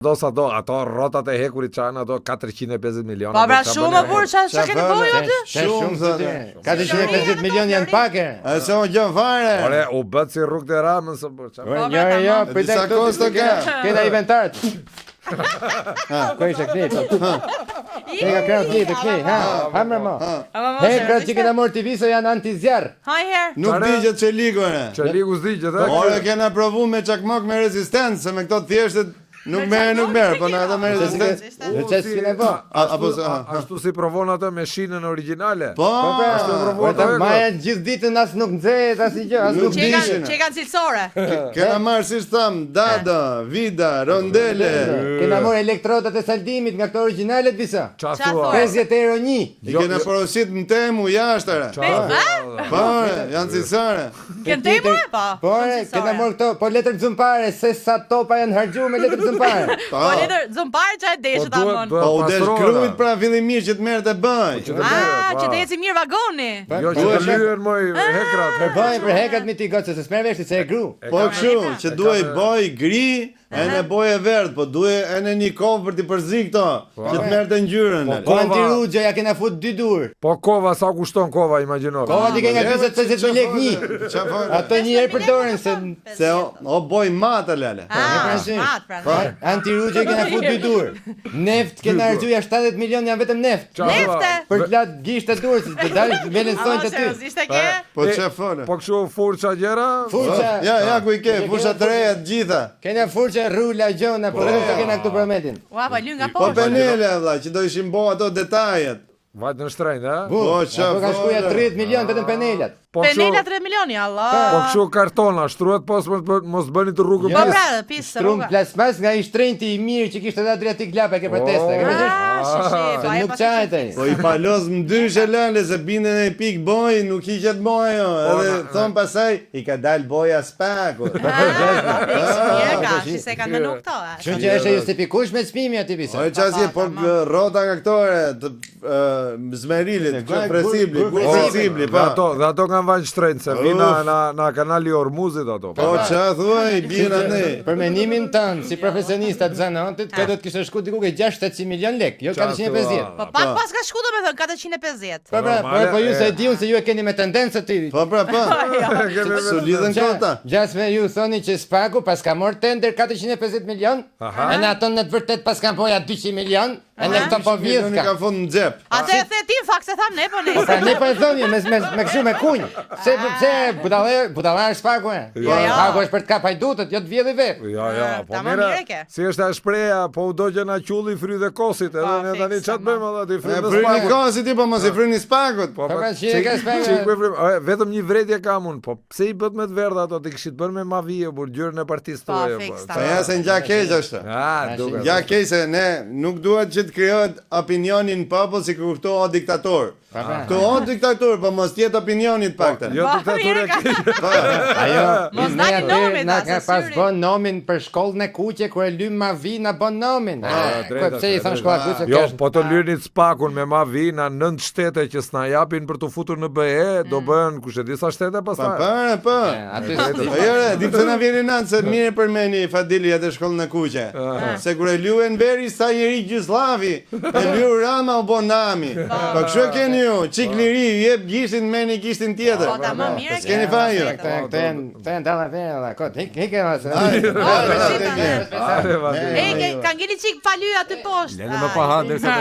Do sa do, ato rrotat e hekurit çan ato 450 miliona. Po pra shumë burr, ç'a keni bëju aty? Shumë thotë. 450 milion janë pak e. Asa o gjë fare. Ore, u bët si rrugë të Ramës së bërë. Jo, disa kosto ka. Kena inventarët. Ko ishte këni? Ka krau ti të këni, ha më më. Hekrat që kena morë TV-so janë antizjarr. Haj her. Nuk digjet Çeliku ore. Çeliku s'digjet, e? Ore kena provu me çakmak me rezistencë, se me këto thjeshtet nuk merr, po na ato me rezistencë. Në çes kene po. Apo ashtu si provon ato me shinën origjinale. Po, ashtu provon ato. Maja gjithë ditën as nuk nxehet as gjë, as nuk dishin. Çe kanë cilësore. Kena marrë si tham, Dada, Vida, Rondele. Kena marrë elektrodat e saldimit nga këto origjinalet disa. Qa thua? 50 euro një. I kena porosit në temu jashtëra. Po, janë cilësore. Kënë temu e pa? Po, kena marrë këto, po letër zumpare, se sa topa janë harxhuar me letër zumpare. Po letër zumpare çaj deshët amon. Po u desh krujt pra fillimisht që të merret e bëj. Që të eci mirë vagoni. Jo që të lyen moj hekrat. Për hekrat mi ti gocë se s'merr vesh se e gru. Po kështu, që duaj boj gri, e në boj e verdh, po duaj e në një kovë për t'i përzi këto, që të merrte ngjyrën. Po antirugja ja kena fut 2 dur. Po kova sa kushton kova, imagjino. Kova ti ke nga 40-50 lekë një. Çfarë? Ato një herë përdoren se o boj mat lale. Mat pra. Antirugja kena fut 2 dur. Neft kena harxhuar 70 milion janë vetëm neft. Nefte. Për të lat gishtë të durës, të dalë velensojnë të ty. Seriozisht e ke? Po çfarë fole? Po kështu furça gjëra? Furça. Ja ku i ke, furça të reja të gjitha. Kena furça rula gjona, po rruga kena këtu prometin. Ua, pa lyn nga Po poshtë. penele valla, që do ishim bo ato detajet. Vajtë në shtrenjtë, ha? Po çfarë? Po ka shkuja 30 milion vetëm penelat. Penela 3 milioni, Allah. Po kështu kartona, shtruhet pas mos bëni të rrugën. Po pra, pis Strum rruga. plasmas nga i shtrenjti i mirë që kishte dha Adriatik Lapa ke protesta, ke Po ai nuk çajte. Po i palos mdyshë lënë se bindën e pik boj, nuk hiqet boja, edhe thon pasaj i ka dal boja spaku. Mirë ka, si se kanë menu këto. Që është justifikuar me çmimi aty pisa. Po çasi po rrota nga këto zmerilit, presibli, Dhe ato kanë vajnë shtrenjtë, se vina na kanali Ormuzit ato. Po ç'a thuaj, bina ne. Për mendimin tënd, si profesionista të zanontit, kjo do të kishte shku diku ke 600 milion lek, jo 450. Po pak pas ka shku domethënë 450. Po ju se diun se ju e keni me tendencë të tillë. Po. Solidën këta. Gjas me ju thoni që Spaku pas ka marrë tender 450 milion, e në ato në të vërtet pas kanë poja 200 milion, e në këto po vjedh ka fund në xhep. Atë e the ti në fakt se tham ne po ne. Po ne po e thoni me kështu me kunj. Se budallar Spaku e. Spaku është për të kap hajdutët, jo të vjedhë vet. Ja, po mira. Si është a shpreha, po u do që na qulli fry dhe kosit, edhe ne tani ç'a të bëjmë atë ti fry dhe Spaku. Fryni kosit ti po mos i fryni Spakut. Po vetëm një vretje kam unë, po pse i bët me të verdha ato ti kishit bën me mavie burgjyrën e partisë tuaje po. Po ja se ngja keq është. Duket. Ja keq se ne nuk duhet që të krijohet opinioni në popull si kur këto o diktator. Këto o diktator, po mos jetë opinioni të paktën. Jo diktaturë keq. Ajo mos dani nomin na ka pas bën nomin për shkollën e kuqe kur e lym Mavi na bën nomin. Po pse i thon shkolla kuqe? Jo, po të lynit Spakun me Mavi na 9 shtete që s'na japin për të futur në BE, do bëhen kush e di sa shtete pastaj. Po. Aty jo, di pse na vjen natë se mirë përmeni Fadili atë shkollën e kuqe. Se kur e lyen Beri sa njeri Gjuslavi, e lyu Rama u bën nami. Po kështu e keni ju, çik liri, jep gishtin me një gishtin tjetër. Po tamam mirë. S'keni fajë. Këto janë dalla vera, kot. Hike ose. Ej, kanë ngeli çik faly aty poshtë. Ne më pa ha derisa